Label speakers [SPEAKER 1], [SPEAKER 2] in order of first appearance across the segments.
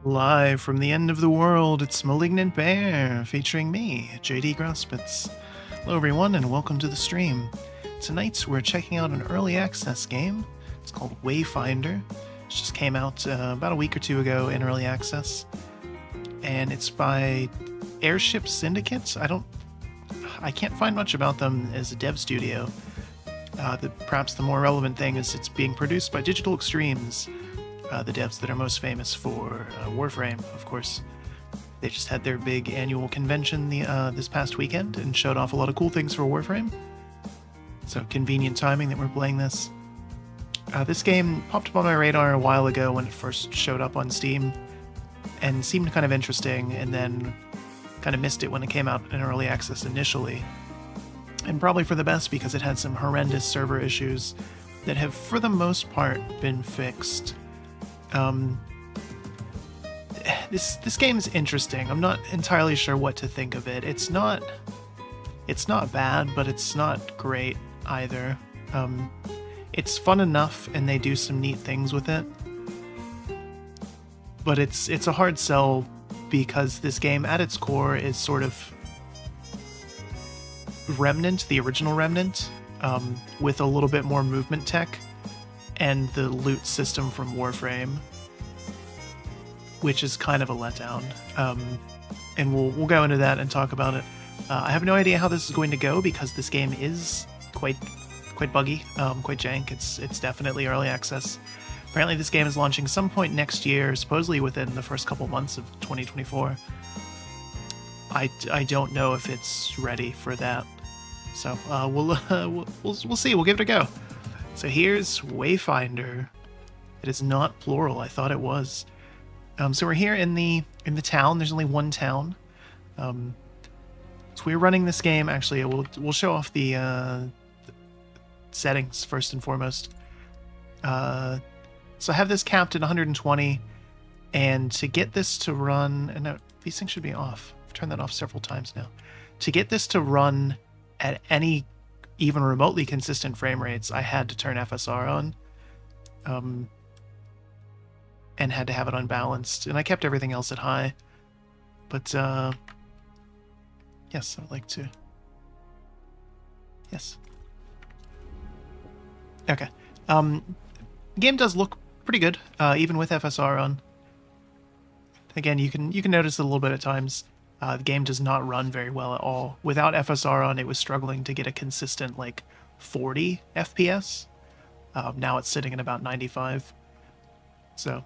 [SPEAKER 1] Live from the end of the world, it's Malignant Bear, featuring me, JD Grospitz. Hello everyone, and welcome to the stream. Tonight we're checking out an early access game. It's called Wayfinder. It just came out about a week or two ago in early access. And it's by Airship Syndicate. I can't find much about them as a dev studio. Perhaps the more relevant thing is it's being produced by Digital Extremes, the devs that are most famous for Warframe, of course. They just had their big annual convention this past weekend and showed off a lot of cool things for Warframe. So convenient timing that we're playing this. This game popped up on my radar a while ago when it first showed up on Steam and seemed kind of interesting, and then kind of missed it when it came out in early access initially. And probably for the best, because it had some horrendous server issues that have for the most part been fixed. This game is interesting. I'm not entirely sure what to think of it. It's not bad, but it's not great either. It's fun enough, and they do some neat things with it. But it's a hard sell, because this game at its core is sort of Remnant, the original Remnant, with a little bit more movement tech and the loot system from Warframe, which is kind of a letdown. And we'll go into that and talk about it. I have no idea how this is going to go, because this game is quite buggy, quite jank. It's definitely early access. Apparently this game is launching some point next year, supposedly within the first couple months of 2024. I don't know if it's ready for that. So we'll see. We'll give it a go. So here's Wayfinder. It is not plural. I thought it was. So we're here in the town. There's only one town. So we're running this game. Actually, we'll show off the settings first and foremost. So I have this capped at 120, and to get this to run, and now these things should be off. I've turned that off several times now. To get this to run at any even remotely consistent frame rates, I had to turn FSR on, and had to have it unbalanced, and I kept everything else at high. But yes, I'd like to. Yes. Okay. The game does look pretty good, even with FSR on. Again, you can notice it a little bit at times. The game does not run very well at all. Without FSR on, it was struggling to get a consistent, like, 40 FPS. Now it's sitting at about 95. So,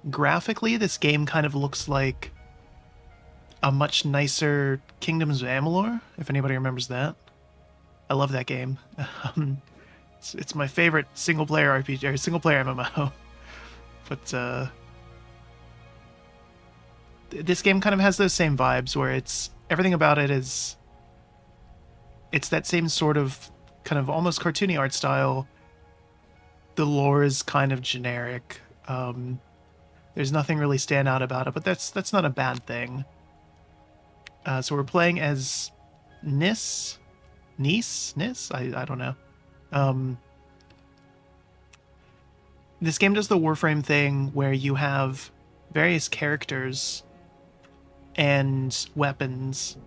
[SPEAKER 1] graphically, this game kind of looks like a much nicer Kingdoms of Amalur, if anybody remembers that. I love that game. It's my favorite single-player RPG, or single-player MMO. But, this game kind of has those same vibes, where everything about it is, it's that same sort of kind of almost cartoony art style. The lore is kind of generic. There's nothing really stand out about it, but that's not a bad thing. So we're playing as Nis? I don't know. This game does the Warframe thing where you have various characters and weapons,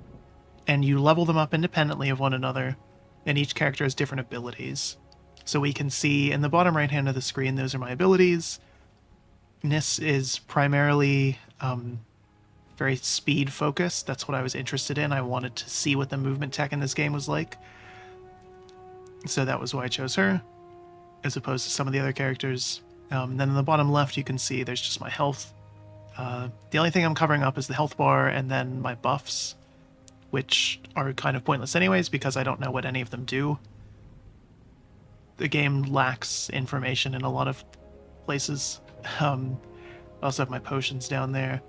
[SPEAKER 1] and you level them up independently of one another, and each character has different abilities. So we can see in the bottom right hand of the screen, those are my abilities. Nis is primarily very speed focused. That's what I was interested in. I wanted to see what the movement tech in this game was like. So that was why I chose her, as opposed to some of the other characters. Then in the bottom left, you can see there's just my health. The only thing I'm covering up is the health bar, and then my buffs, which are kind of pointless anyways, because I don't know what any of them do. The game lacks information in a lot of places. I also have my potions down there.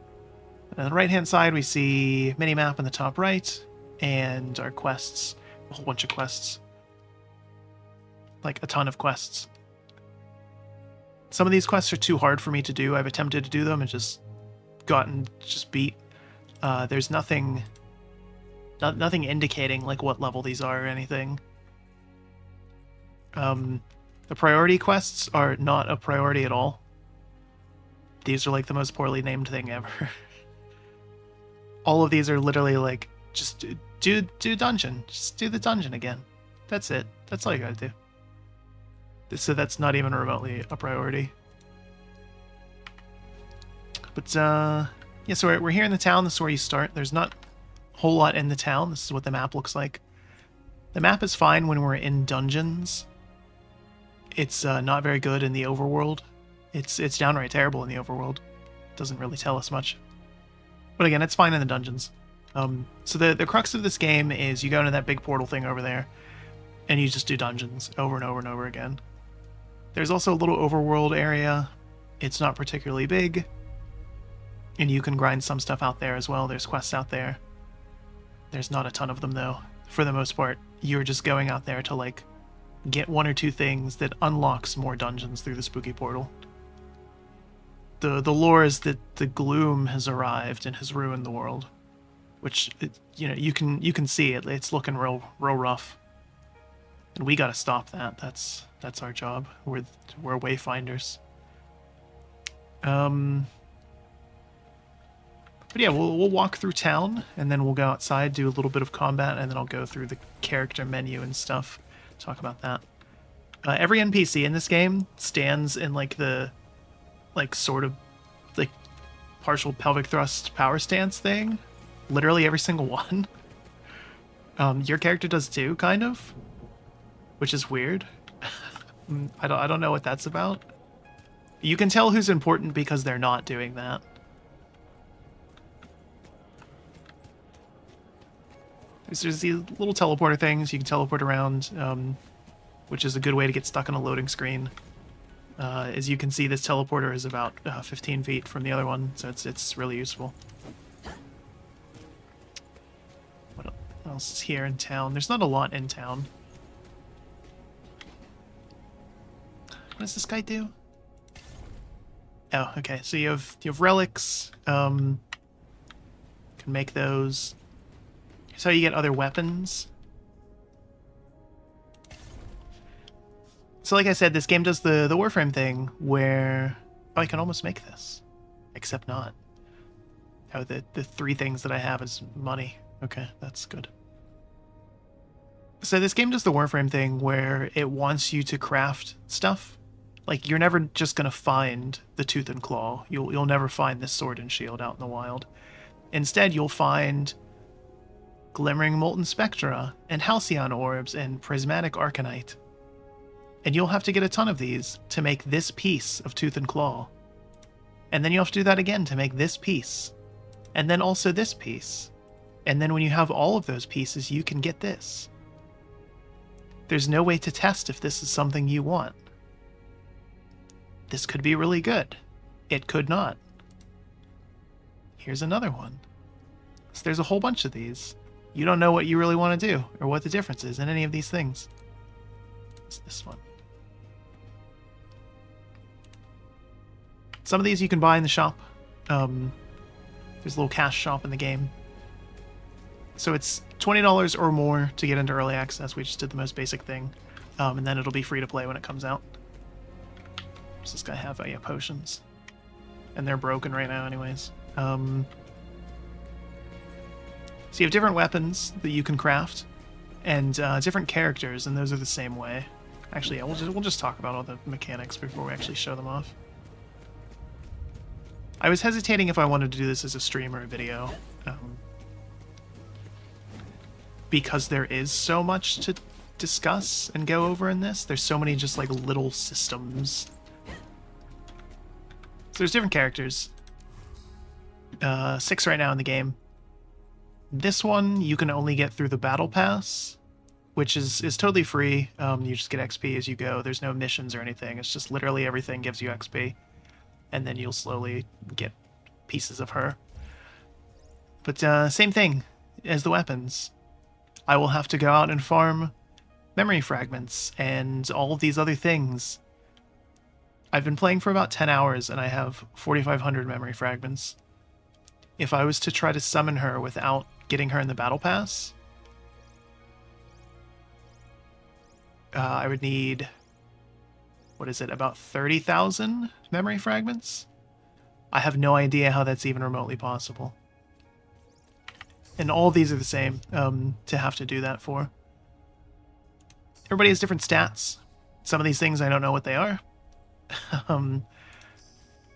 [SPEAKER 1] And on the right-hand side, we see minimap in the top right, and our quests, a whole bunch of quests. Like, a ton of quests. Some of these quests are too hard for me to do. I've attempted to do them and just beat. There's nothing indicating like what level these are or anything. The priority quests are not a priority at all. these are like the most poorly named thing ever. All of these are literally like, just do dungeon. Just do the dungeon again. That's it. That's all you gotta do. So that's not even remotely a priority. But, yeah, so we're here in the town. This is where you start. There's not a whole lot in the town. This is what the map looks like. The map is fine when we're in dungeons. It's not very good in the overworld. It's downright terrible in the overworld. Doesn't really tell us much. But again, it's fine in the dungeons. So the crux of this game is you go into that big portal thing over there, and you just do dungeons over and over and over again. There's also a little overworld area. It's not particularly big, and you can grind some stuff out there as well. There's quests out there. There's not a ton of them, though. For the most part, you're just going out there to, like, get one or two things that unlocks more dungeons through the spooky portal. The lore is that the gloom has arrived and has ruined the world, which, you know, you can see it. It's looking real rough, and we gotta stop that. That's our job. We're Wayfinders. But yeah, we'll walk through town, and then we'll go outside, do a little bit of combat, and then I'll go through the character menu and stuff. Talk about that. Every NPC in this game stands in like the sort of like partial pelvic thrust power stance thing. Literally every single one. Your character does too, kind of, which is weird. I don't know what that's about. You can tell who's important because they're not doing that. There's these little teleporter things. You can teleport around, which is a good way to get stuck on a loading screen. As you can see, this teleporter is about 15 feet from the other one, so it's really useful. What else is here in town? There's not a lot in town. What does this guy do? Oh, okay. So you have relics. Can make those. Here's how you get other weapons. So like I said, this game does the Warframe thing where... Oh, I can almost make this. Except not. Oh, the three things that I have is money. Okay, that's good. So this game does the Warframe thing where it wants you to craft stuff. Like, you're never just going to find the Tooth and Claw. You'll never find this sword and shield out in the wild. Instead, you'll find glimmering molten spectra and halcyon orbs and prismatic arcanite. And you'll have to get a ton of these to make this piece of Tooth and Claw. And then you'll have to do that again to make this piece. And then also this piece. And then when you have all of those pieces, you can get this. There's no way to test if this is something you want. This could be really good. It could not. Here's another one. So there's a whole bunch of these. You don't know what you really want to do, or what the difference is in any of these things. It's this one. Some of these you can buy in the shop. There's a little cash shop in the game. So it's $20 or more to get into early access. We just did the most basic thing. And then it'll be free to play when it comes out. Does this guy have? Oh yeah, potions. And they're broken right now anyways. So you have different weapons that you can craft, and different characters, and those are the same way. Actually, yeah, we'll just talk about all the mechanics before we actually show them off. I was hesitating if I wanted to do this as a stream or a video, because there is so much to discuss and go over in this. There's so many just like little systems. So there's different characters. 6 right now in the game. This one you can only get through the battle pass, which is totally free. You just get XP as you go. There's no missions or anything. It's just literally everything gives you XP. And then you'll slowly get pieces of her. But same thing as the weapons. I will have to go out and farm memory fragments and all of these other things. I've been playing for about 10 hours and I have 4,500 memory fragments. If I was to try to summon her without getting her in the battle pass, I would need, what is it, about 30,000 memory fragments? I have no idea how that's even remotely possible. And all these are the same to have to do that for. Everybody has different stats. Some of these things I don't know what they are.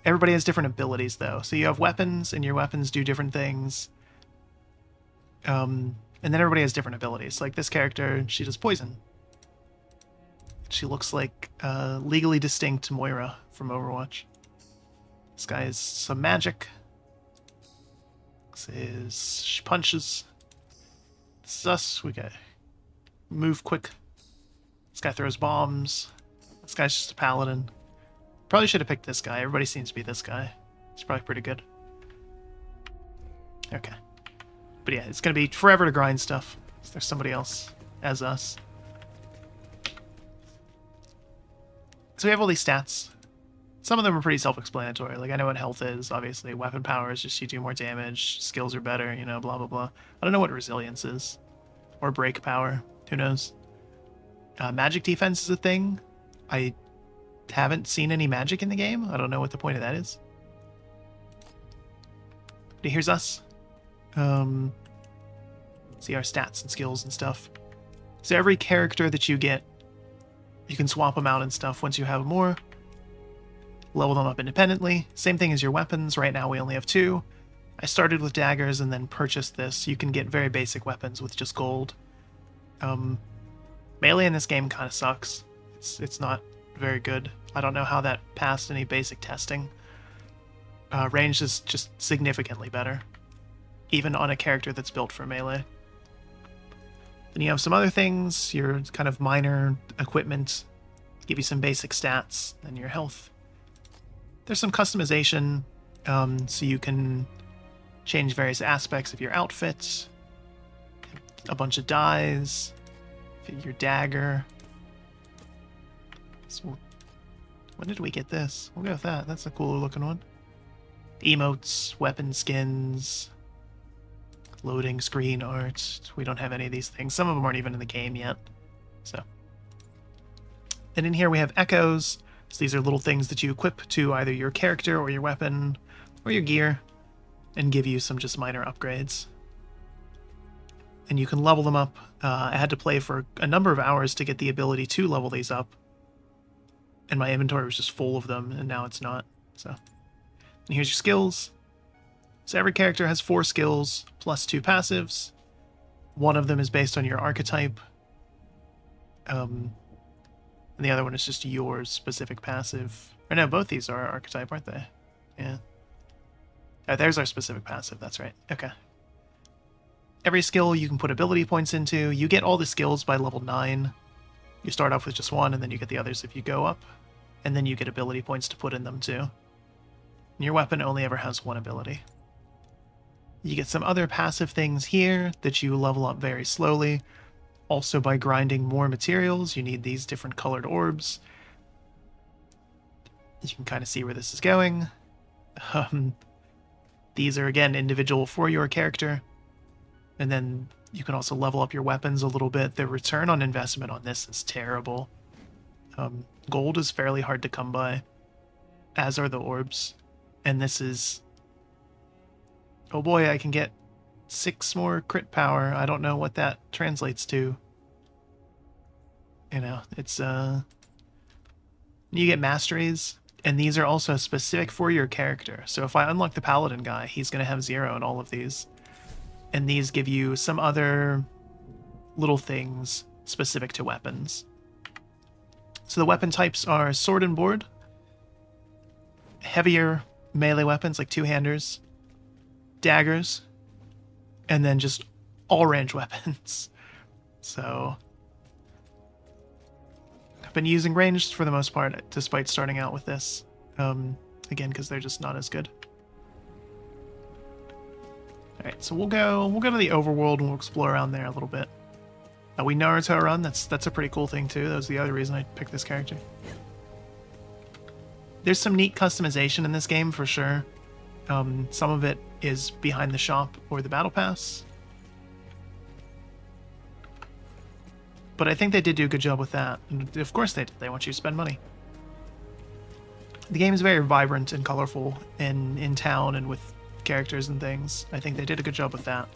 [SPEAKER 1] Everybody has different abilities, though. So you have weapons, and your weapons do different things. And then everybody has different abilities. Like this character, she does poison. She looks like legally distinct Moira from Overwatch. This guy has some magic. This is... she punches. This is us. We got move quick. This guy throws bombs. This guy's just a paladin. Probably should have picked this guy. Everybody seems to be this guy. He's probably pretty good. Okay. But yeah, it's going to be forever to grind stuff. So there's somebody else as us. So we have all these stats. Some of them are pretty self-explanatory. Like, I know what health is, obviously. Weapon power is just you do more damage. Skills are better, you know, blah, blah, blah. I don't know what resilience is. Or break power. Who knows? Magic defense is a thing. I haven't seen any magic in the game. I don't know what the point of that is. But here's us. See our stats and skills and stuff. So every character that you get, you can swap them out and stuff once you have more. Level them up independently. Same thing as your weapons. Right now we only have 2. I started with daggers and then purchased this. You can get very basic weapons with just gold. Melee in this game kind of sucks. It's not very good. I don't know how that passed any basic testing. Range is just significantly better, even on a character that's built for melee. Then you have some other things, your kind of minor equipment, give you some basic stats, and your health. There's some customization, so you can change various aspects of your outfit, a bunch of dyes, your dagger. So, when did we get this? We'll go with that. That's a cooler looking one. Emotes, weapon skins, loading screen art. We don't have any of these things. Some of them aren't even in the game yet. So, and in here we have echoes. So these are little things that you equip to either your character or your weapon or your gear and give you some just minor upgrades. And you can level them up. I had to play for a number of hours to get the ability to level these up. And my inventory was just full of them, and now it's not. So, and here's your skills. So every character has 4 skills plus 2 passives. One of them is based on your archetype. And the other one is just your specific passive. Or no, both these are our archetype, aren't they? Yeah. Oh, there's our specific passive, that's right. Okay. Every skill you can put ability points into. You get all the skills by level 9. You start off with just 1, and then you get the others if you go up. And then you get ability points to put in them too. And your weapon only ever has 1 ability. You get some other passive things here that you level up very slowly. Also by grinding more materials, you need these different colored orbs. You can kind of see where this is going. These are, again, individual for your character. And then you can also level up your weapons a little bit. The return on investment on this is terrible. Gold is fairly hard to come by, as are the orbs. And this is... oh boy, I can get 6 more crit power. I don't know what that translates to. You know, it's... you get masteries, and these are also specific for your character. So if I unlock the paladin guy, he's going to have 0 in all of these. And these give you some other little things specific to weapons. So the weapon types are sword and board, heavier melee weapons like 2-handers, daggers, and then just all-range weapons. So I've been using ranged for the most part, despite starting out with this. Again, because they're just not as good. Alright, so we'll go to the overworld and we'll explore around there a little bit. We Naruto run, that's a pretty cool thing too. That was the other reason I picked this character. There's some neat customization in this game for sure. Some of it is behind the shop or the battle pass. But I think they did do a good job with that. And of course they did. They want you to spend money. The game is very vibrant and colorful in town and with characters and things. I think they did a good job with that.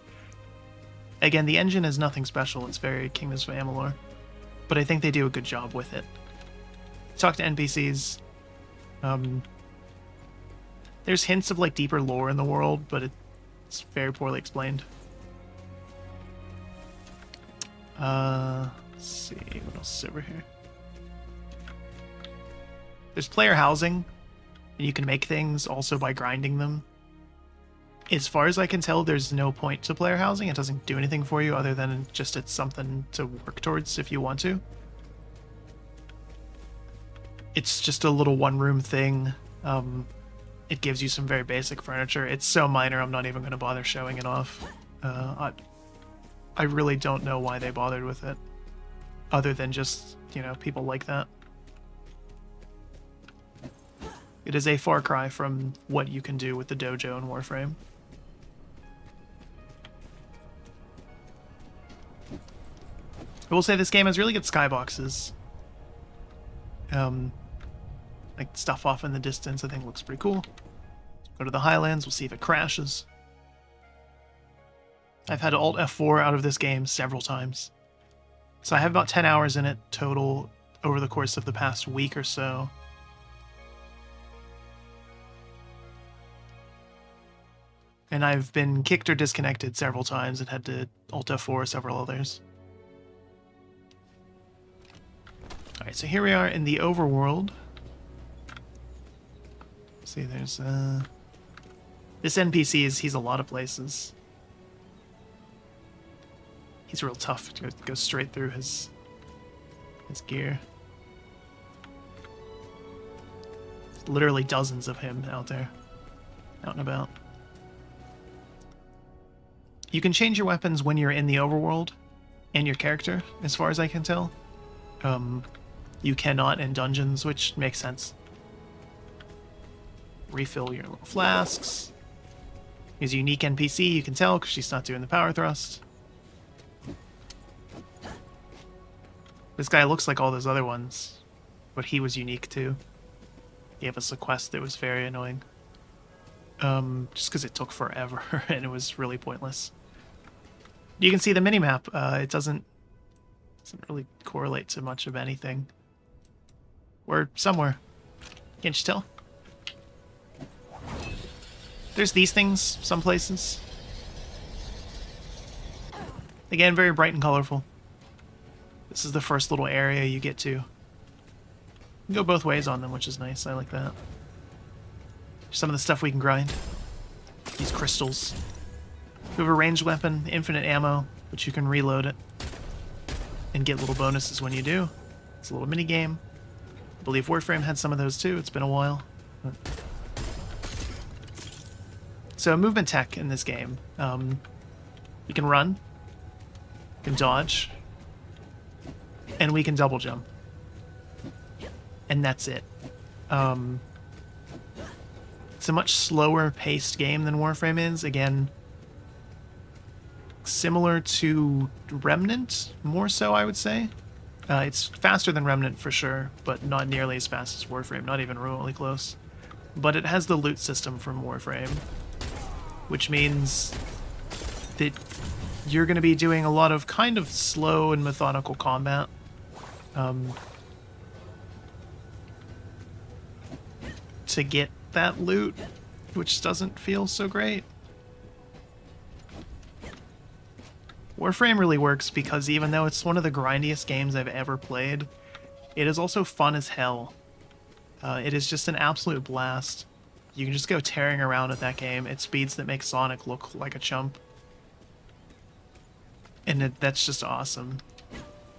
[SPEAKER 1] Again, the engine is nothing special. It's very Kingdoms of Amalur. But I think they do a good job with it. Talk to NPCs. There's hints of like deeper lore in the world, but it's very poorly explained. Let's see, what else is over here? There's player housing, and you can make things also by grinding them. As far as I can tell, there's no point to player housing. It doesn't do anything for you other than just it's something to work towards if you want to. It's just a little one-room thing. It gives you some very basic furniture. It's so minor, I'm not even going to bother showing it off. I really don't know why they bothered with it, other than just, you know, people like that. It is a far cry from what you can do with the dojo in Warframe. I will say this game has really good skyboxes. Like stuff off in the distance I think looks pretty cool. Go to the Highlands, we'll see if it crashes. I've had Alt F4 out of this game several times. So I have about 10 hours in it total over the course of the past week or so. And I've been kicked or disconnected several times and had to Alt F4 several others. Alright, so here we are in the overworld. See, there's this NPC he's a lot of places. He's real tough to go straight through his gear. There's literally dozens of him out there, out and about. You can change your weapons when you're in the overworld and your character, as far as I can tell. You cannot in dungeons, which makes sense. Refill your little flasks. He's a unique NPC, you can tell, because she's not doing the power thrust. This guy looks like all those other ones, but he was unique too. He gave us a quest that was very annoying. Just because it took forever and it was really pointless. You can see the minimap. It doesn't really correlate to much of anything. We're somewhere. Can't you tell? There's these things some places. Again, very bright and colorful. This is the first little area you get to. You can go both ways on them, which is nice. I like that. Some of the stuff we can grind. These crystals. We have a ranged weapon, infinite ammo, but you can reload it and get little bonuses when you do. It's a little mini game. I believe Warframe had some of those too. It's been a while. So movement tech in this game. We can run, we can dodge, and we can double jump. And that's it. It's a much slower paced game than Warframe is. Again, similar to Remnant, more so I would say. It's faster than Remnant for sure, but not nearly as fast as Warframe, not even remotely close. But it has the loot system from Warframe, which means that you're going to be doing a lot of kind of slow and methodical combat. To get that loot, which doesn't feel so great. Warframe really works because even though it's one of the grindiest games I've ever played, it is also fun as hell. It is just an absolute blast. You can just go tearing around at that game at speeds that make Sonic look like a chump. And that's just awesome.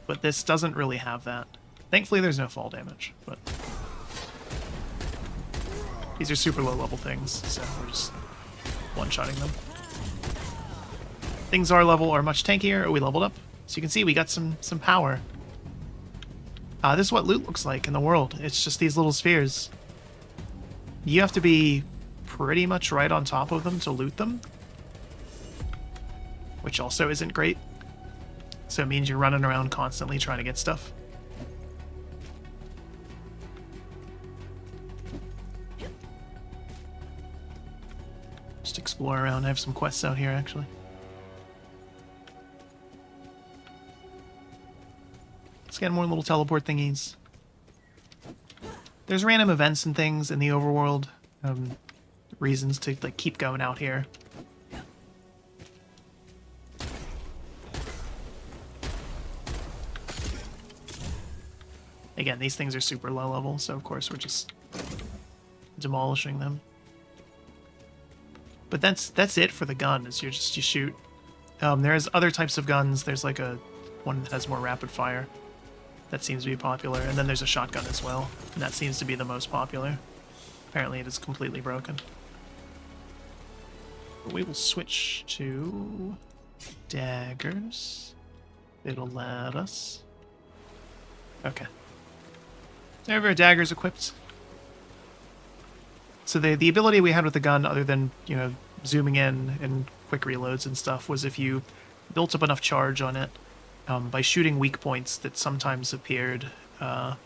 [SPEAKER 1] But this doesn't really have that. Thankfully there's no fall damage, but these are super low level things, so we're just one-shotting them. Things our level are much tankier. We leveled up. So you can see we got some power. This is what loot looks like in the world. It's just these little spheres. You have to be pretty much right on top of them to loot them, which also isn't great. So it means you're running around constantly trying to get stuff. Just explore around. I have some quests out here, actually. Let's get more little teleport thingies. There's random events and things in the overworld. Reasons to like keep going out here. Again, these things are super low level, so of course we're just demolishing them. But that's it for the gun, is you shoot. There's other types of guns. There's like one that has more rapid fire. That seems to be popular. And then there's a shotgun as well. And that seems to be the most popular. Apparently it is completely broken. But we will switch to daggers. It'll let us. Okay. There we have our daggers equipped. So the ability we had with the gun, other than, you know, zooming in and quick reloads and stuff, was if you built up enough charge on it, by shooting weak points that sometimes appeared, I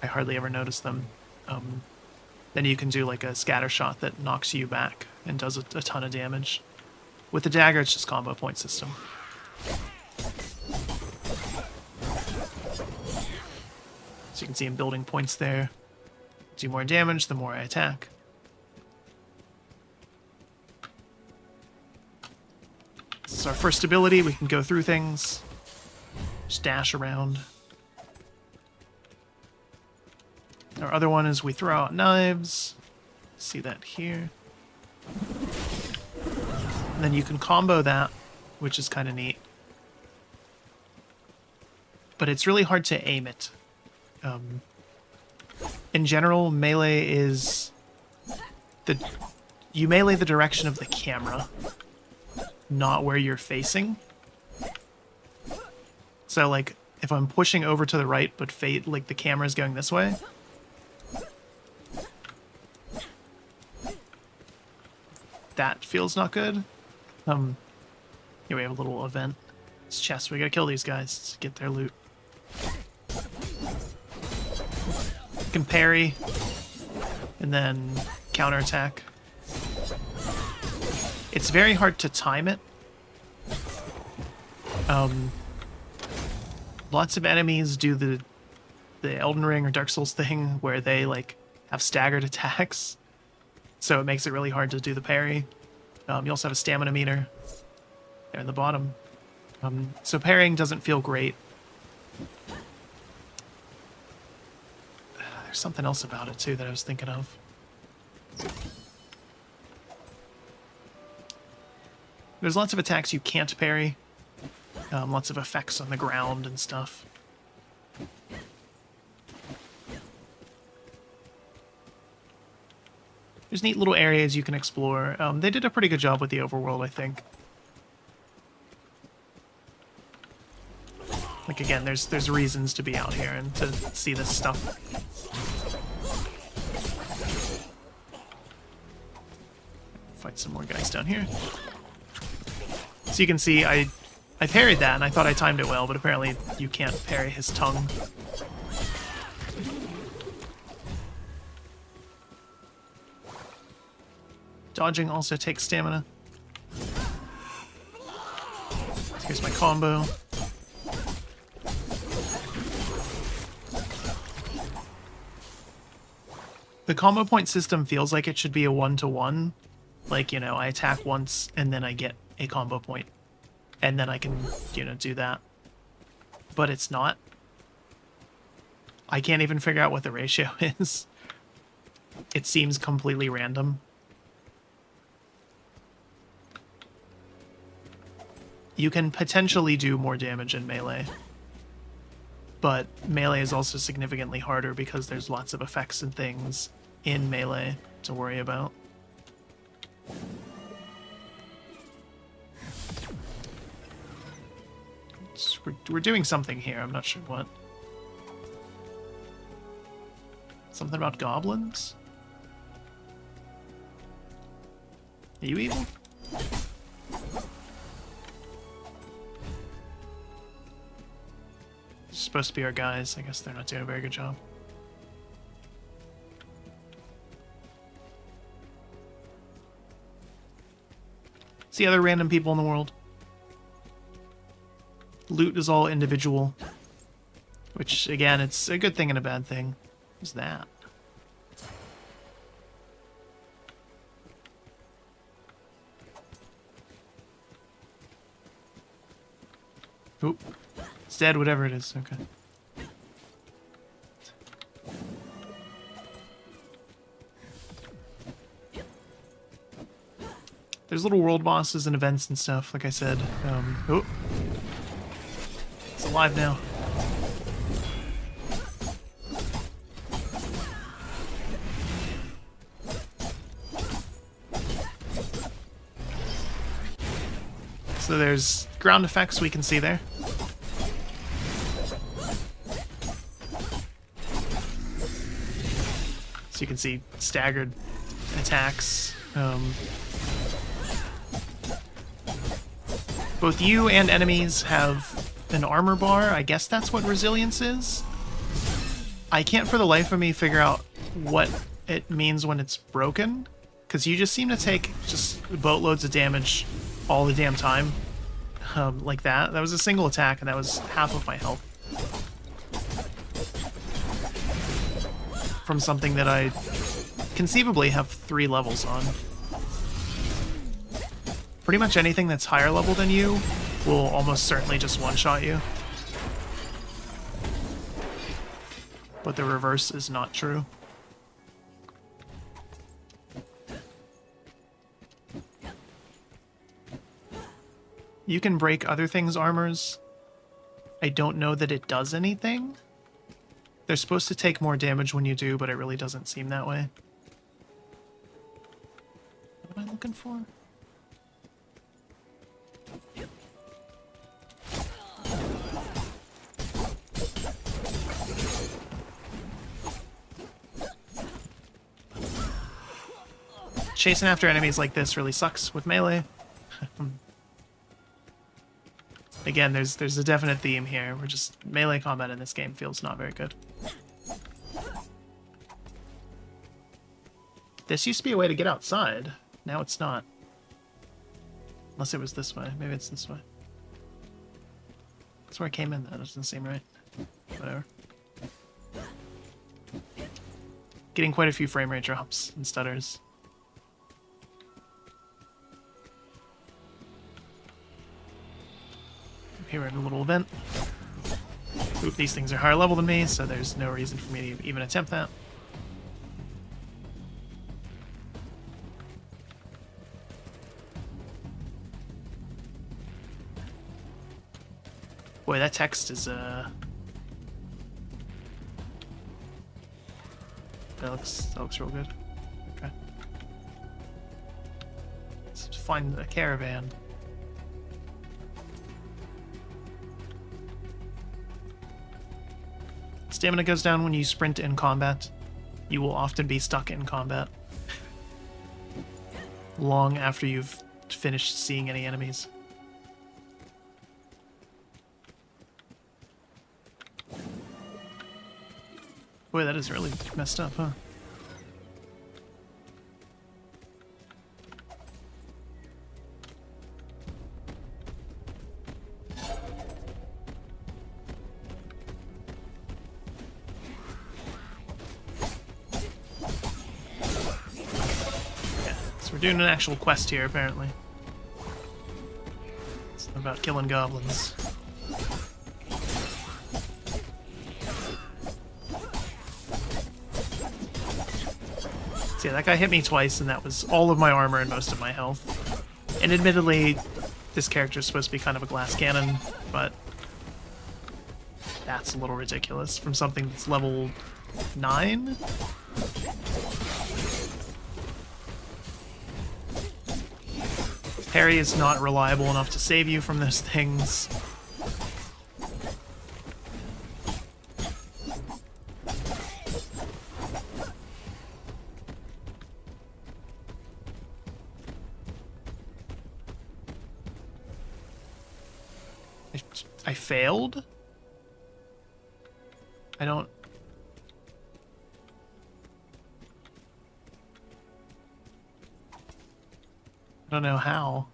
[SPEAKER 1] hardly ever noticed them, then you can do like a scatter shot that knocks you back and does a ton of damage. With the dagger, it's just combo point system. So you can see I'm building points there. Do more damage the more I attack. This is our first ability. We can go through things. Just dash around. Our other one is we throw out knives. See that here. And then you can combo that, which is kind of neat. But it's really hard to aim it. In general, melee is you melee the direction of the camera, not where you're facing. So like if I'm pushing over to the right but like the camera's going this way, that feels not good. Here we have a little event. It's chest. We gotta kill these guys to get their loot. You can parry and then counterattack. It's very hard to time it. Lots of enemies do the Elden Ring or Dark Souls thing where they like have staggered attacks, so it makes it really hard to do the parry. You also have a stamina meter there in the bottom, so parrying doesn't feel great. There's something else about it too that I was thinking of. There's lots of attacks you can't parry. Lots of effects on the ground and stuff. There's neat little areas you can explore. They did a pretty good job with the overworld, I think. Like, again, there's reasons to be out here and to see this stuff. Fight some more guys down here. So you can see I parried that, and I thought I timed it well, but apparently you can't parry his tongue. Dodging also takes stamina. Here's my combo. The combo point system feels like it should be a one-to-one. Like, you know, I attack once, and then I get a combo point. And then I can, you know, do that. But it's not. I can't even figure out what the ratio is. It seems completely random. You can potentially do more damage in melee. But melee is also significantly harder because there's lots of effects and things in melee to worry about. We're doing something here, I'm not sure what. Something about goblins? Are you evil? It's supposed to be our guys. I guess they're not doing a very good job. See other random people in the world. Loot is all individual. Which, again, it's a good thing and a bad thing. What's that? Oop. It's dead, whatever it is. Okay. There's little world bosses and events and stuff, like I said. Oh. It's alive now. So there's ground effects we can see there. So you can see staggered attacks. Both you and enemies have an armor bar. I guess that's what resilience is. I can't for the life of me figure out what it means when it's broken, because you just seem to take just boatloads of damage all the damn time. Like that. That was a single attack, and that was half of my health. From something that I conceivably have 3 levels on. Pretty much anything that's higher level than you will almost certainly just one-shot you. But the reverse is not true. You can break other things' armors. I don't know that it does anything. They're supposed to take more damage when you do, but it really doesn't seem that way. What am I looking for? Chasing after enemies like this really sucks with melee. Again, there's a definite theme here. We're just melee combat in this game feels not very good. This used to be a way to get outside. Now it's not. Unless it was this way. Maybe it's this way. That's where I came in. That doesn't seem right. Whatever. Getting quite a few frame rate drops and stutters. Here we're in a little event. Oop, these things are higher level than me, so there's no reason for me to even attempt that. Boy, that text is, that looks real good. Okay. Let's find a caravan. Stamina goes down when you sprint in combat. You will often be stuck in combat long after you've finished seeing any enemies. Boy, that is really messed up, huh? We're doing an actual quest here, apparently. It's about killing goblins. So yeah, that guy hit me twice, and that was all of my armor and most of my health. And admittedly, this character is supposed to be kind of a glass cannon, but that's a little ridiculous from something that's level 9? Parry is not reliable enough to save you from those things. I failed? I don't know how.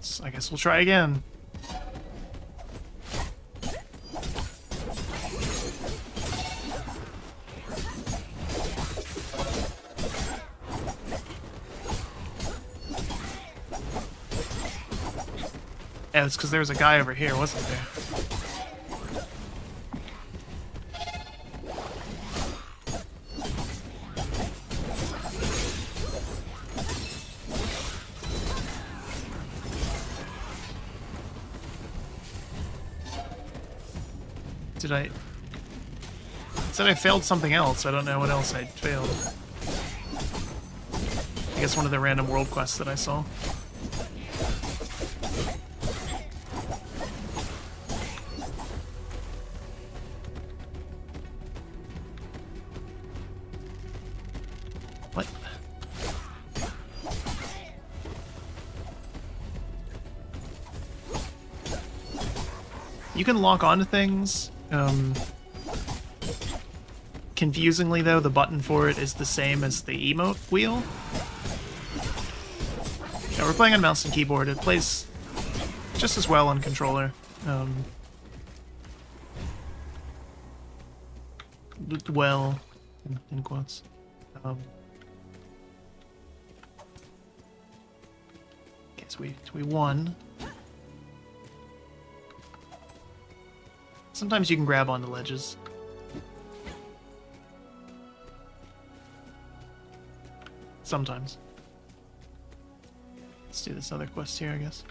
[SPEAKER 1] So I guess we'll try again. Yeah, it's because there was a guy over here, wasn't there? Did I... It said I failed something else. I don't know what else I failed. I guess one of the random world quests that I saw. What? You can lock onto things. Confusingly, though, the button for it is the same as the emote wheel. Yeah, we're playing on mouse and keyboard. It plays just as well on controller. Well, in quotes. Okay, so we won. Sometimes you can grab onto ledges. Sometimes. Let's do this other quest here, I guess.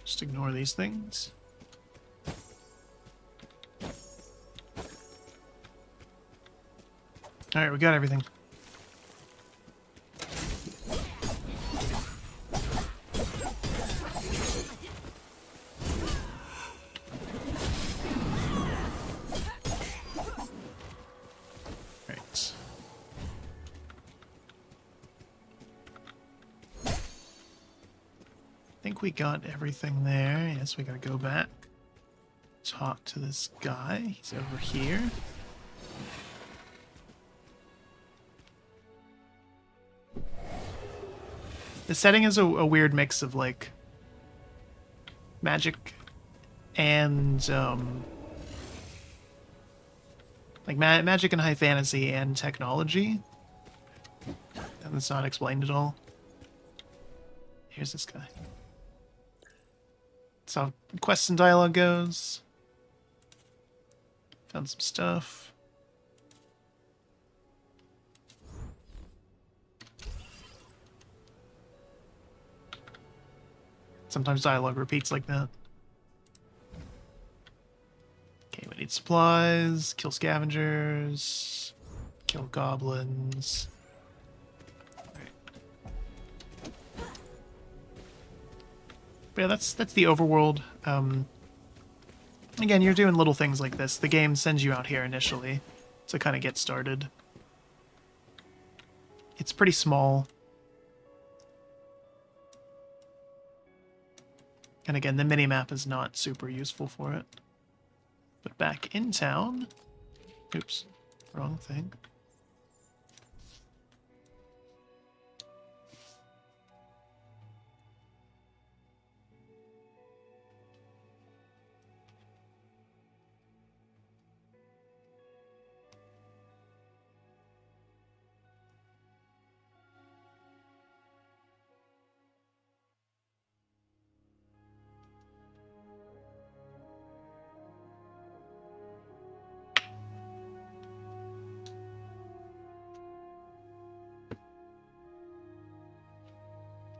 [SPEAKER 1] Just ignore these things. Alright, we got everything. Right. I think we got everything there. Yes, we gotta go back. Talk to this guy. He's over here. The setting is a weird mix of, like, magic and, like, magic and high fantasy and technology. And it's not explained at all. Here's this guy. That's how quests and dialogue goes. Found some stuff. Sometimes dialogue repeats like that. Okay, we need supplies, kill scavengers, kill goblins. Right. But yeah, that's the overworld. Again, you're doing little things like this. The game sends you out here initially to kind of get started. It's pretty small. And again, the minimap is not super useful for it. But back in town... Oops, wrong thing.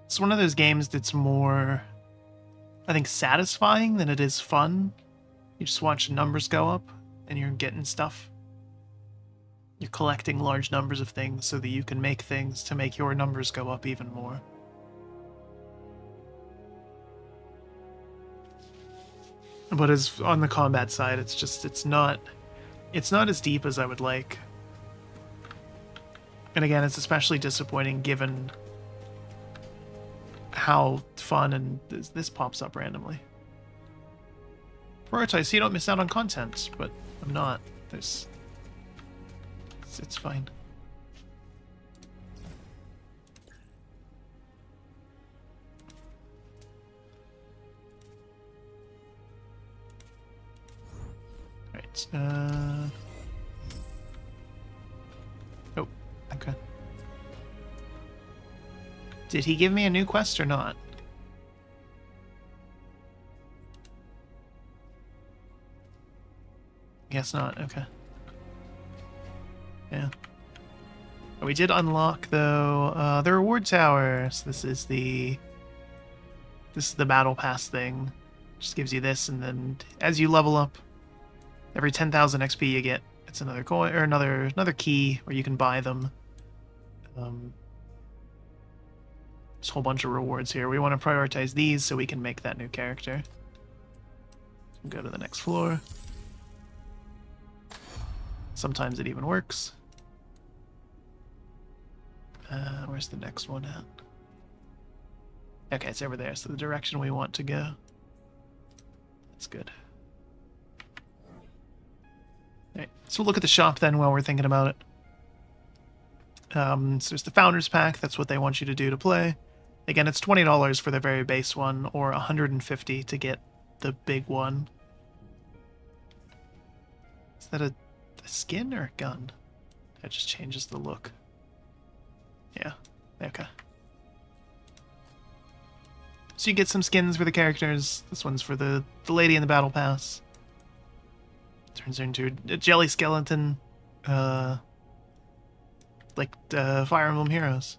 [SPEAKER 1] It's one of those games that's more, I think, satisfying than it is fun. You just watch numbers go up, and you're getting stuff. You're collecting large numbers of things so that you can make things to make your numbers go up even more. But as on the combat side, it's not as deep as I would like. And again, it's especially disappointing given how fun and this pops up randomly. Prioritize so you don't miss out on content, but I'm not. It's fine. Right. Oh, okay. Did he give me a new quest or not? Guess not. Okay. Yeah. We did unlock though the reward tower. So this is the battle pass thing. Just gives you this, and then as you level up, every 10,000 XP you get, it's another coin or another key, or you can buy them. There's a whole bunch of rewards here. We want to prioritize these so we can make that new character. Go to the next floor. Sometimes it even works. Where's the next one at? Okay, it's over there. So the direction we want to go. That's good. Alright, so we'll look at the shop then while we're thinking about it. So there's the Founders Pack. That's what they want you to do to play. Again, it's $20 for the very base one, or $150 to get the big one. Is that a skin or a gun? That just changes the look. Yeah, okay. So you get some skins for the characters. This one's for the lady in the battle pass. Turns her into a jelly skeleton, like Fire Emblem Heroes.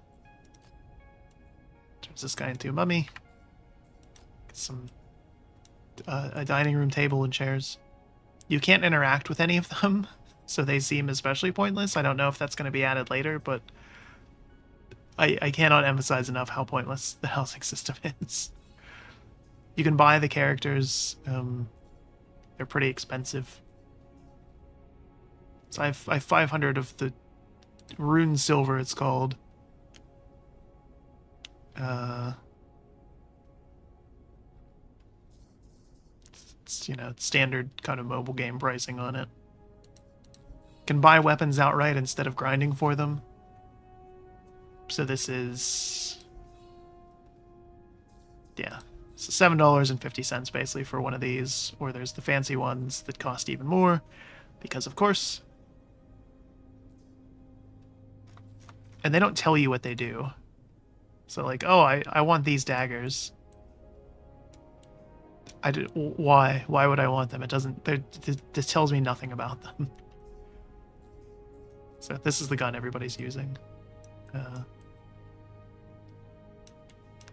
[SPEAKER 1] Turns this guy into a mummy. Get some a dining room table and chairs. You can't interact with any of them, so they seem especially pointless. I don't know if that's going to be added later, but I cannot emphasize enough how pointless the housing system is. You can buy the characters. They're pretty expensive. So I have 500 of the rune silver, it's called. It's, you know, standard kind of mobile game pricing on it. You can buy weapons outright instead of grinding for them. So this is, yeah, so $7.50 basically for one of these, or there's the fancy ones that cost even more, because of course. And they don't tell you what they do. So like, oh, I want these daggers. Why? Why would I want them? It doesn't, this tells me nothing about them. So this is the gun everybody's using.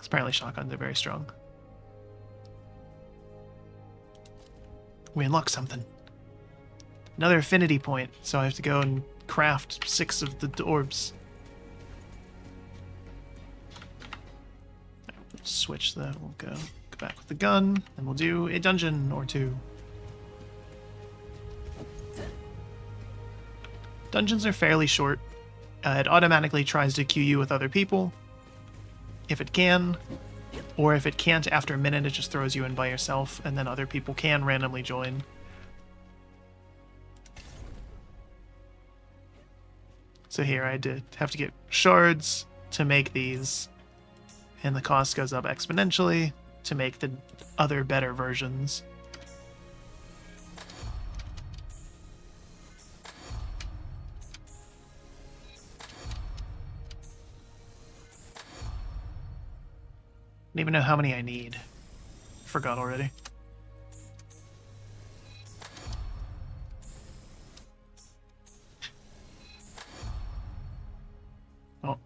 [SPEAKER 1] Apparently shotguns are very strong. We unlock something. Another affinity point, so I have to go and craft 6 of the orbs. We'll switch that. We'll go back with the gun, and we'll do a dungeon or 2. Dungeons are fairly short. It automatically tries to queue you with other people, if it can, or if it can't, after a minute it just throws you in by yourself, and then other people can randomly join. So here I did have to get shards to make these, and the cost goes up exponentially to make the other better versions. I don't even know how many I need. Forgot already. Oh.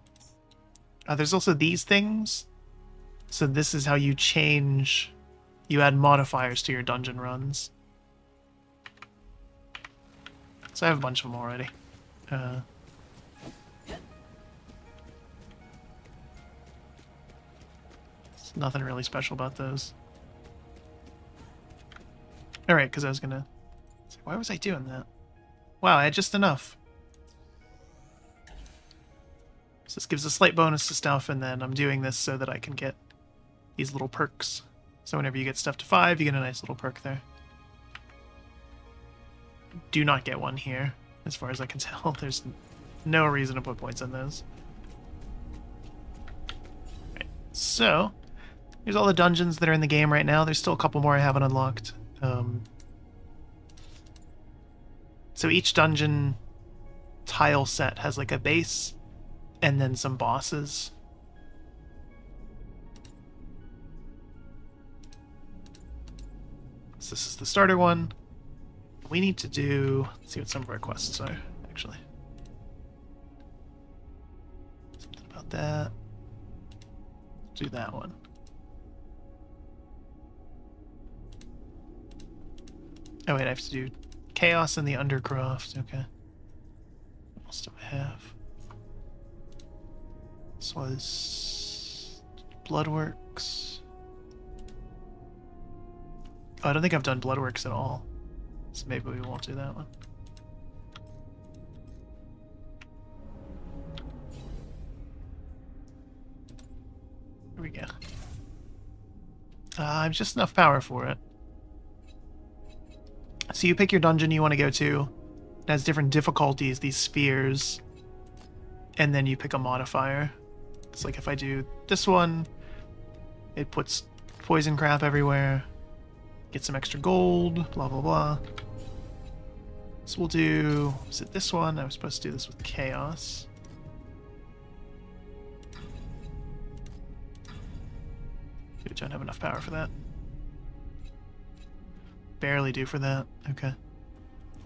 [SPEAKER 1] There's also these things. So this is how you change... You add modifiers to your dungeon runs. So I have a bunch of them already. Nothing really special about those. Alright, because I was gonna... Why was I doing that? Wow, I had just enough. So this gives a slight bonus to stuff, and then I'm doing this so that I can get these little perks. So whenever you get stuff to 5, you get a nice little perk there. Do not get one here, as far as I can tell. There's no reason to put points on those. Right, so here's all the dungeons that are in the game right now. There's still a couple more I haven't unlocked. So each dungeon tile set has like a base and then some bosses. So this is the starter one. We need to do... Let's see what some of our quests are, actually. Something about that. Let's do that one. Oh wait, I have to do Chaos in the Undercroft. Okay. What else do I have? This was Bloodworks. Oh, I don't think I've done Bloodworks at all. So maybe we won't do that one. Here we go. I have just enough power for it. So you pick your dungeon you want to go to. It has different difficulties, these spheres. And then you pick a modifier. It's like if I do this one, it puts poison crap everywhere. Get some extra gold, blah, blah, blah. So we'll do... Is it this one? I was supposed to do this with Chaos. Dude, don't have enough power for that. Barely do for that. Okay.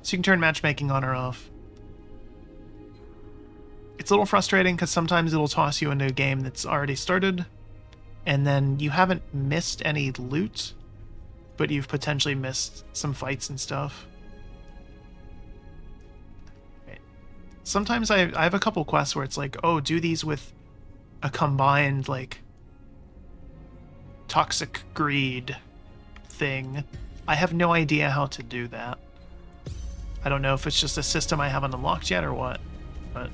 [SPEAKER 1] So you can turn matchmaking on or off. It's a little frustrating because sometimes it'll toss you into a game that's already started, and then you haven't missed any loot, but you've potentially missed some fights and stuff. Sometimes I have a couple quests where it's like, oh, do these with a combined, like, toxic greed thing. I have no idea how to do that. I don't know if it's just a system I haven't unlocked yet or what, but...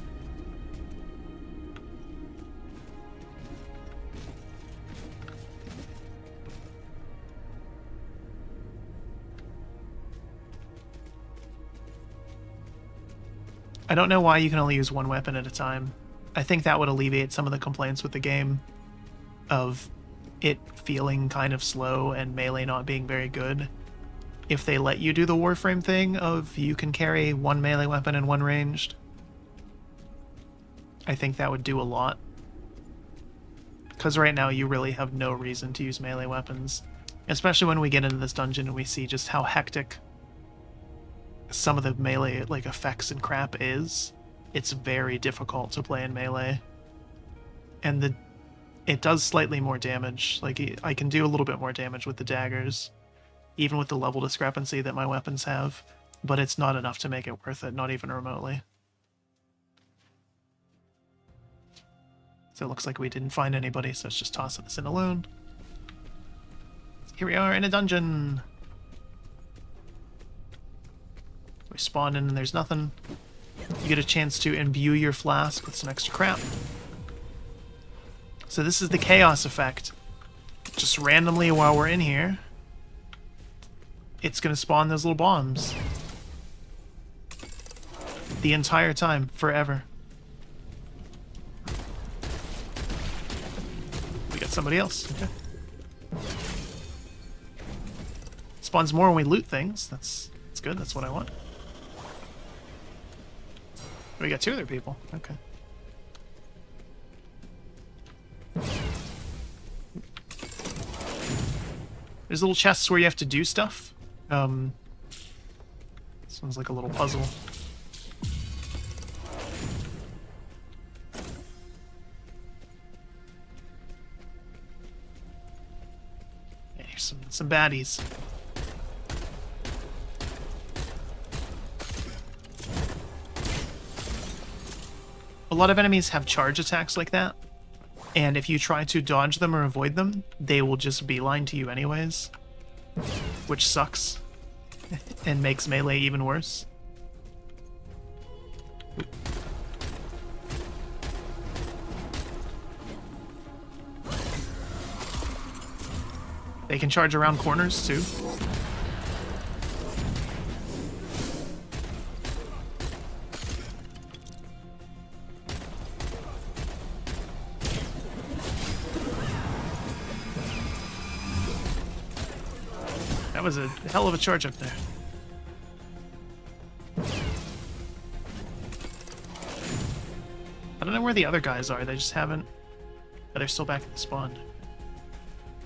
[SPEAKER 1] I don't know why you can only use one weapon at a time. I think that would alleviate some of the complaints with the game of it feeling kind of slow and melee not being very good. If they let you do the Warframe thing of you can carry one melee weapon and one ranged, I think that would do a lot. Because right now you really have no reason to use melee weapons. Especially when we get into this dungeon and we see just how hectic some of the melee like effects and crap is. It's very difficult to play in melee. And it does slightly more damage. Like, I can do a little bit more damage with the daggers, even with the level discrepancy that my weapons have, but it's not enough to make it worth it, not even remotely. So it looks like we didn't find anybody, so it's just tossing us in alone. Here we are in a dungeon. We spawn in and there's nothing. You get a chance to imbue your flask with some extra crap. So this is the chaos effect. Just randomly while we're in here, it's going to spawn those little bombs. The entire time, forever. We got somebody else. Okay. Spawns more when we loot things. That's good. That's what I want. We got 2 other people. Okay. There's little chests where you have to do stuff. This one's like a little puzzle. Yeah, here's some baddies. A lot of enemies have charge attacks like that, and if you try to dodge them or avoid them, they will just beeline to you anyways, which sucks and makes melee even worse. They can charge around corners, too. That was a hell of a charge up there. I don't know where the other guys are. They just haven't... Oh, they're still back at the spawn.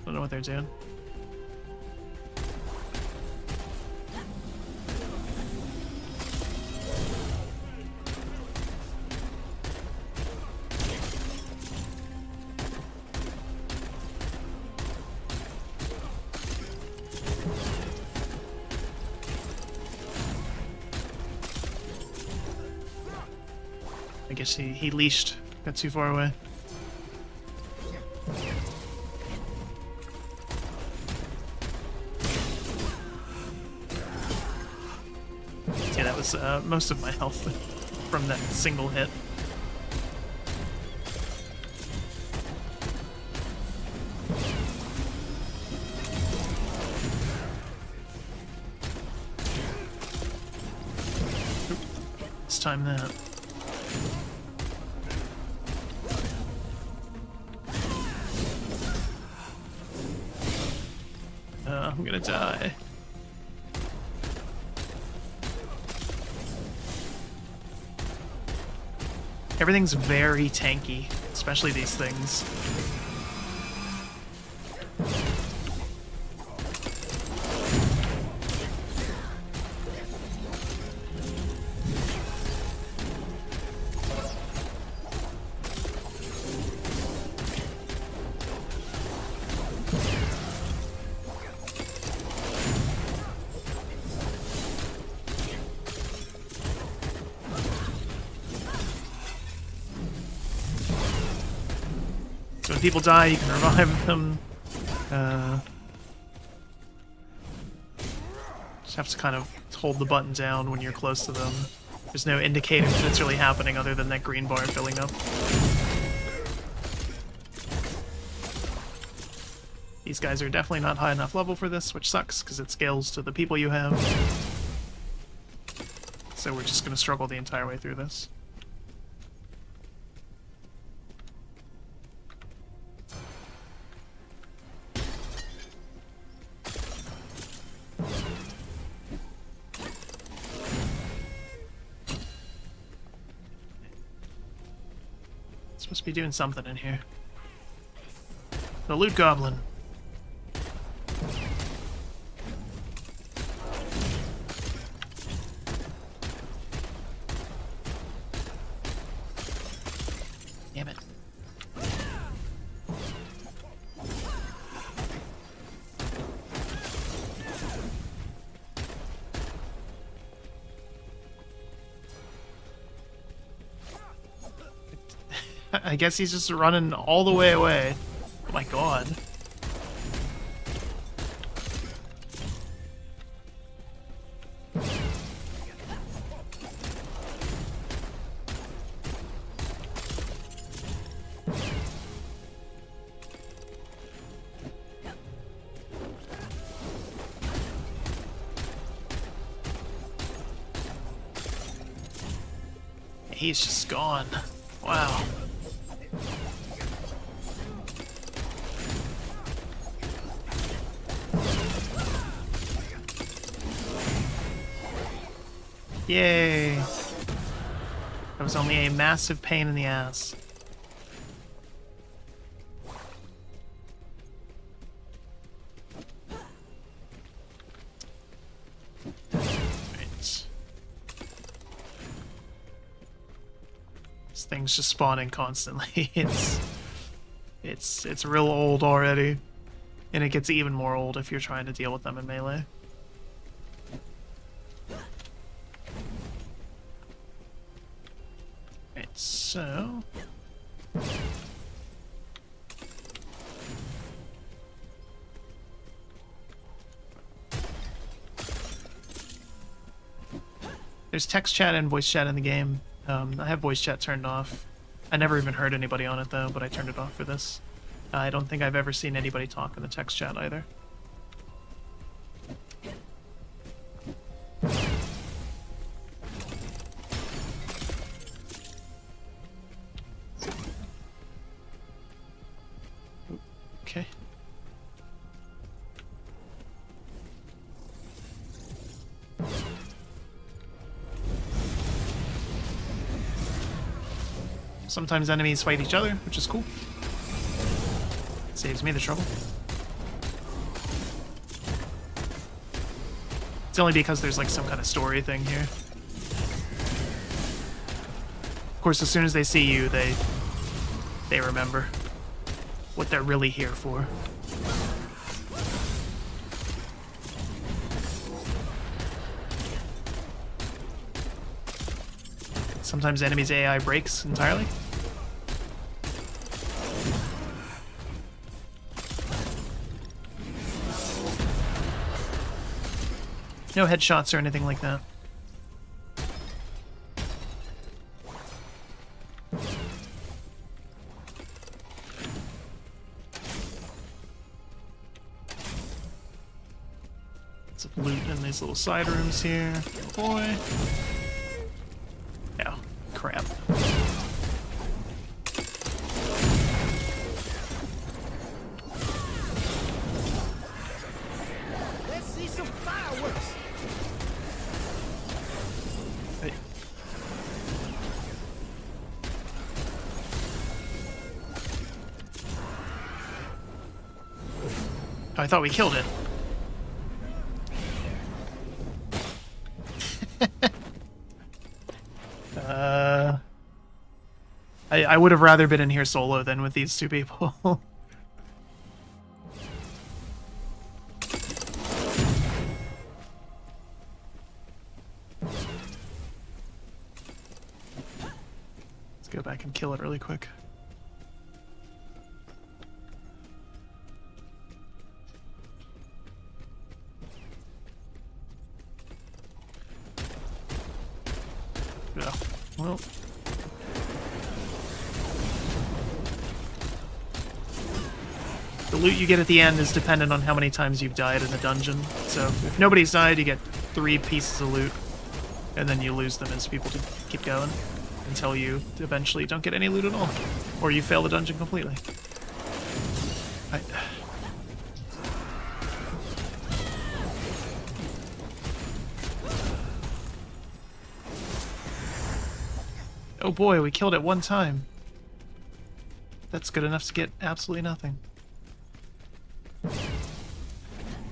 [SPEAKER 1] I don't know what they're doing. I guess he leashed. Got too far away. Yeah, that was most of my health from that single hit. Oop. Let's time that. I'm gonna die. Everything's very tanky, especially these things. So when people die, you can revive them. Just have to kind of hold the button down when you're close to them. There's no indicator that it's really happening other than that green bar filling up. These guys are definitely not high enough level for this, which sucks, because it scales to the people you have. So we're just going to struggle the entire way through this. Supposed to be doing something in here. The loot goblin. Damn it. I guess he's just running all the way away. Oh my god. He's just gone. Wow. Yay! That was only a massive pain in the ass. Right. This thing's just spawning constantly. It's real old already. And it gets even more old if you're trying to deal with them in melee. So... there's text chat and voice chat in the game. I have voice chat turned off. I never even heard anybody on it though, but I turned it off for this. I don't think I've ever seen anybody talk in the text chat either. Sometimes enemies fight each other, which is cool. Saves me the trouble. It's only because there's like some kind of story thing here. Of course, as soon as they see you, they remember what they're really here for. Sometimes enemies' AI breaks entirely. No headshots or anything like that. Lots of loot in these little side rooms here. Oh boy. Yeah, crap.
[SPEAKER 2] Let's see some fireworks.
[SPEAKER 1] Hey. Oh, I thought we killed it. I would have rather been in here solo than with these two people. Let's go back and kill it really quick. Yeah, well. The loot you get at the end is dependent on how many times you've died in the dungeon. So if nobody's died, you get 3 pieces of loot, and then you lose them as people keep going until you eventually don't get any loot at all, or you fail the dungeon completely. Oh boy, we killed it one time. That's good enough to get absolutely nothing.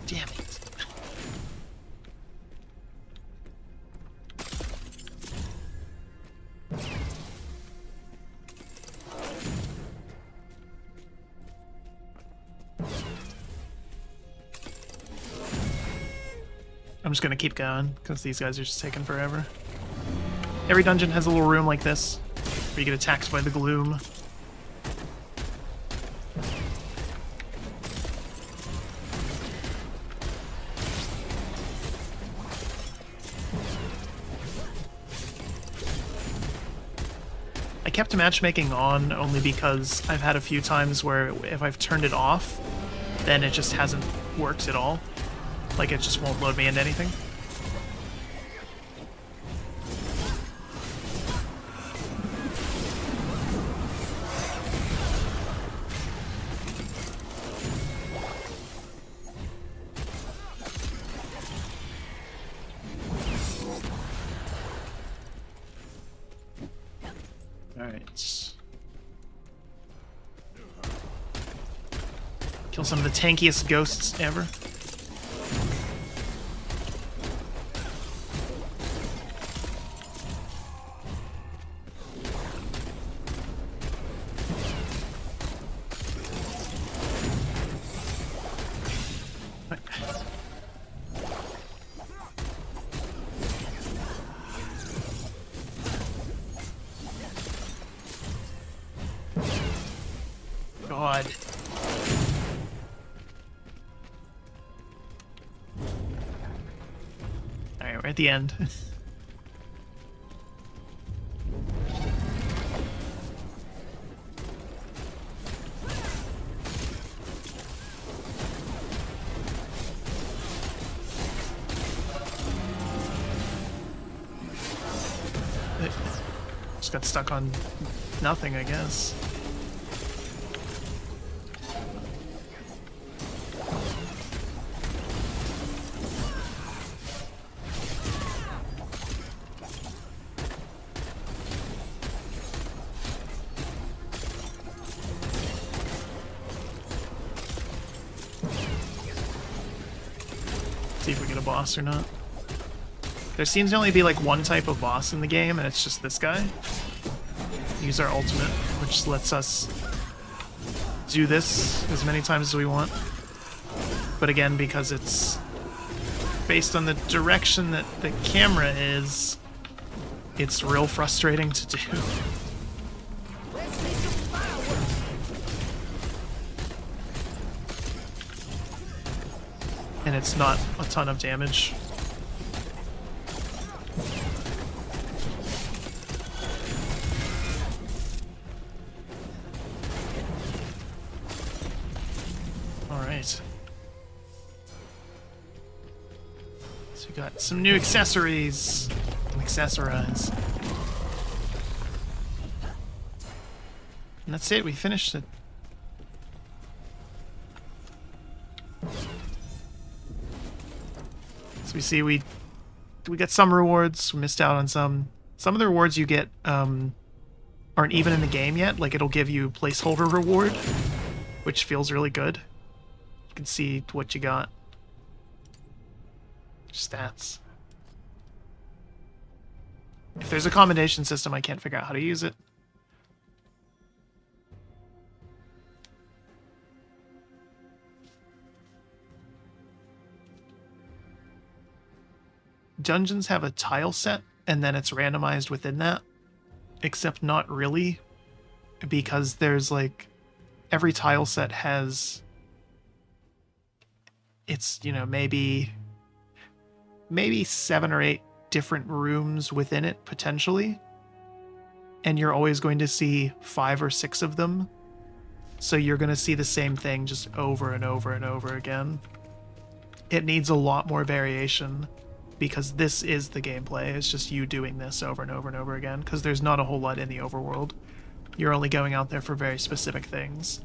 [SPEAKER 1] Damn it. I'm just gonna keep going, because these guys are just taking forever. Every dungeon has a little room like this, where you get attacked by the gloom. I kept matchmaking on only because I've had a few times where if I've turned it off, then it just hasn't worked at all. Like, it just won't load me into anything. Alright. Kill some of the tankiest ghosts ever. God. Alright, we're at the end. Just got stuck on nothing, I guess. See if we get a boss or not. There seems to only be like one type of boss in the game, and it's just this guy. Use our ultimate, which lets us do this as many times as we want. But again, because it's based on the direction that the camera is, it's real frustrating to do.
[SPEAKER 2] Let's see some fireworks.
[SPEAKER 1] And it's not a ton of damage. Alright. So we got some new accessories. Accessorize. And that's it, we finished it. So we see we got some rewards, we missed out on some. Some of the rewards you get aren't even in the game yet, like it'll give you placeholder reward, which feels really good. You can see what you got. Stats. If there's a combination system, I can't figure out how to use it. Dungeons have a tile set, and then it's randomized within that. Except not really, because there's like... every tile set has... it's, you know, maybe 7 or 8 different rooms within it, potentially. And you're always going to see 5 or 6 of them. So you're going to see the same thing just over and over and over again. It needs a lot more variation, because this is the gameplay. It's just you doing this over and over and over again, because there's not a whole lot in the overworld. You're only going out there for very specific things.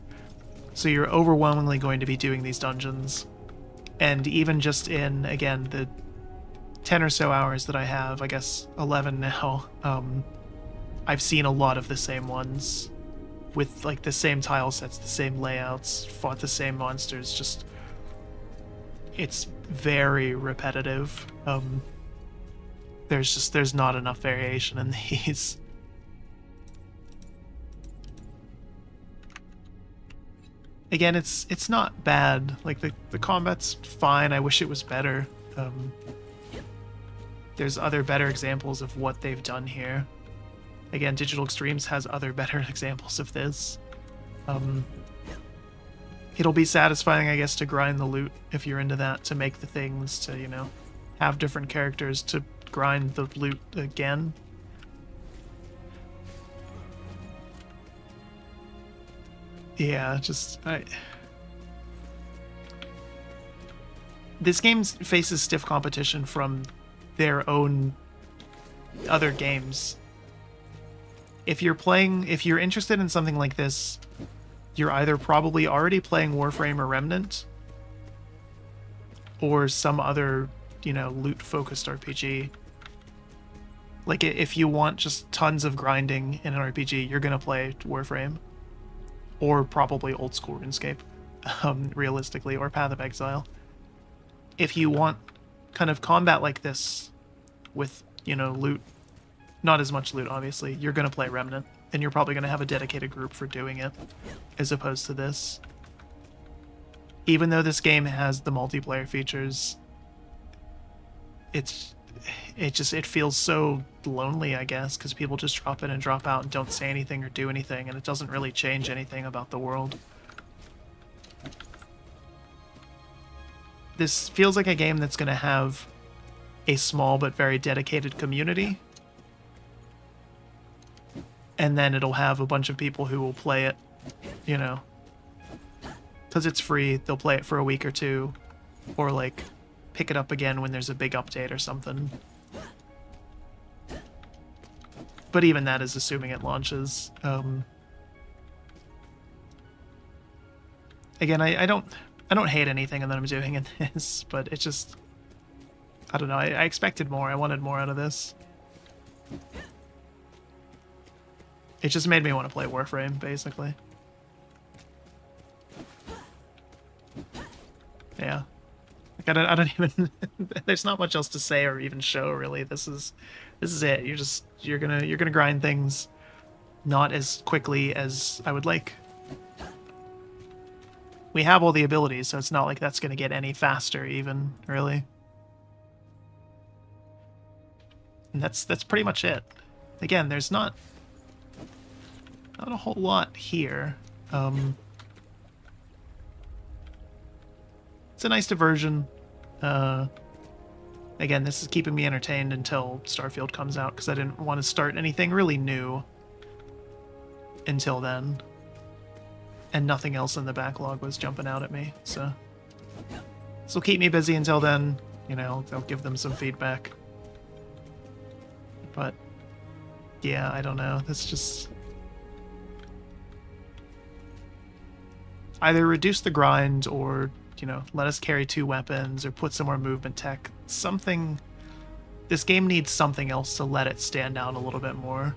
[SPEAKER 1] So you're overwhelmingly going to be doing these dungeons. And even just in, again, the 10 or so hours that I have, I guess 11 now, I've seen a lot of the same ones with like the same tile sets, the same layouts, fought the same monsters. Just, it's very repetitive. There's not enough variation in these. Again, it's not bad. Like the combat's fine. I wish it was better. There's other better examples of what they've done here. Again, Digital Extremes has other better examples of this. It'll be satisfying, I guess, to grind the loot if you're into that, to make the things, to, you know, have different characters, to grind the loot again. Yeah, just... This game faces stiff competition from their own other games. If you're interested in something like this, you're either probably already playing Warframe or Remnant, or some other, you know, loot-focused RPG. Like, if you want just tons of grinding in an RPG, you're gonna play Warframe. Or probably old-school RuneScape, realistically, or Path of Exile. If you want kind of combat like this, with, you know, loot, not as much loot, obviously, you're gonna play Remnant, and you're probably gonna have a dedicated group for doing it, as opposed to this. Even though this game has the multiplayer features, it feels so lonely, I guess, because people just drop in and drop out and don't say anything or do anything, and it doesn't really change anything about the world. This feels like a game that's going to have a small but very dedicated community, and then it'll have a bunch of people who will play it, you know, because it's free. They'll play it for a week or two, or like pick it up again when there's a big update or something. But even that is assuming it launches. Again, I don't hate anything that I'm doing in this, but it's just, I don't know, I expected more. I wanted more out of this. It just made me want to play Warframe, basically. Yeah. Like, I don't even. There's not much else to say or even show really. This is it. You're gonna grind things, not as quickly as I would like. We have all the abilities, so it's not like that's gonna get any faster even, really. And that's pretty much it. Again, there's not a whole lot here. It's a nice diversion. Again, this is keeping me entertained until Starfield comes out, because I didn't want to start anything really new until then. And nothing else in the backlog was jumping out at me, so this will keep me busy until then. You know, I'll give them some feedback. But yeah, I don't know. That's just either reduce the grind or, you know, let us carry 2 weapons or put some more movement tech. Something. This game needs something else to let it stand out a little bit more.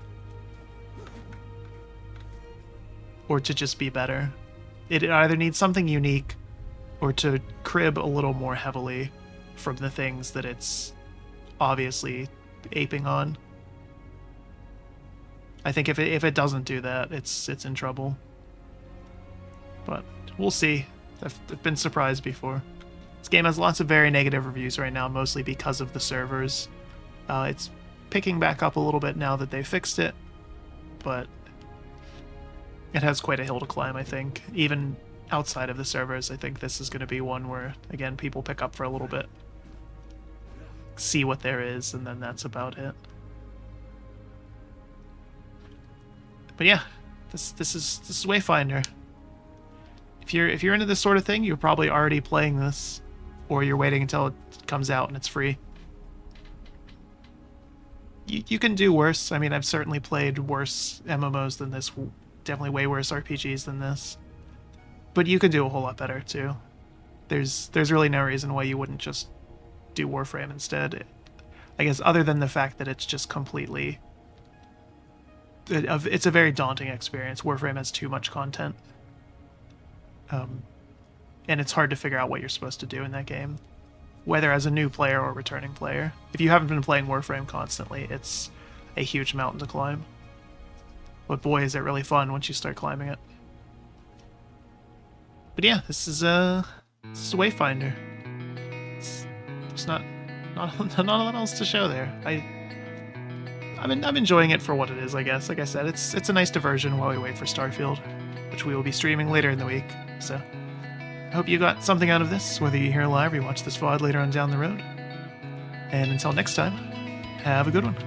[SPEAKER 1] Or to just be better. It either needs something unique or to crib a little more heavily from the things that it's obviously aping on. I think if it doesn't do that, it's in trouble. But we'll see. I've been surprised before. This game has lots of very negative reviews right now, mostly because of the servers. It's picking back up a little bit now that they fixed it, but it has quite a hill to climb, I think. Even outside of the servers, I think this is going to be one where, again, people pick up for a little bit, see what there is, and then that's about it. But yeah, this is Wayfinder. If you're into this sort of thing, you're probably already playing this, or you're waiting until it comes out and it's free. You can do worse. I mean, I've certainly played worse MMOs than this, definitely way worse RPGs than this. But you can do a whole lot better too. There's really no reason why you wouldn't just do Warframe instead. I guess other than the fact that it's just completely... It's a very daunting experience. Warframe has too much content. And it's hard to figure out what you're supposed to do in that game, whether as a new player or returning player. If you haven't been playing Warframe constantly, it's a huge mountain to climb. But boy, is it really fun once you start climbing it. But yeah, this is a Wayfinder. There's not a lot else to show there. I'm enjoying it for what it is, I guess. Like I said, it's a nice diversion while we wait for Starfield, which we will be streaming later in the week. So I hope you got something out of this, whether you're here live or you watch this VOD later on down the road. And until next time, have a good one.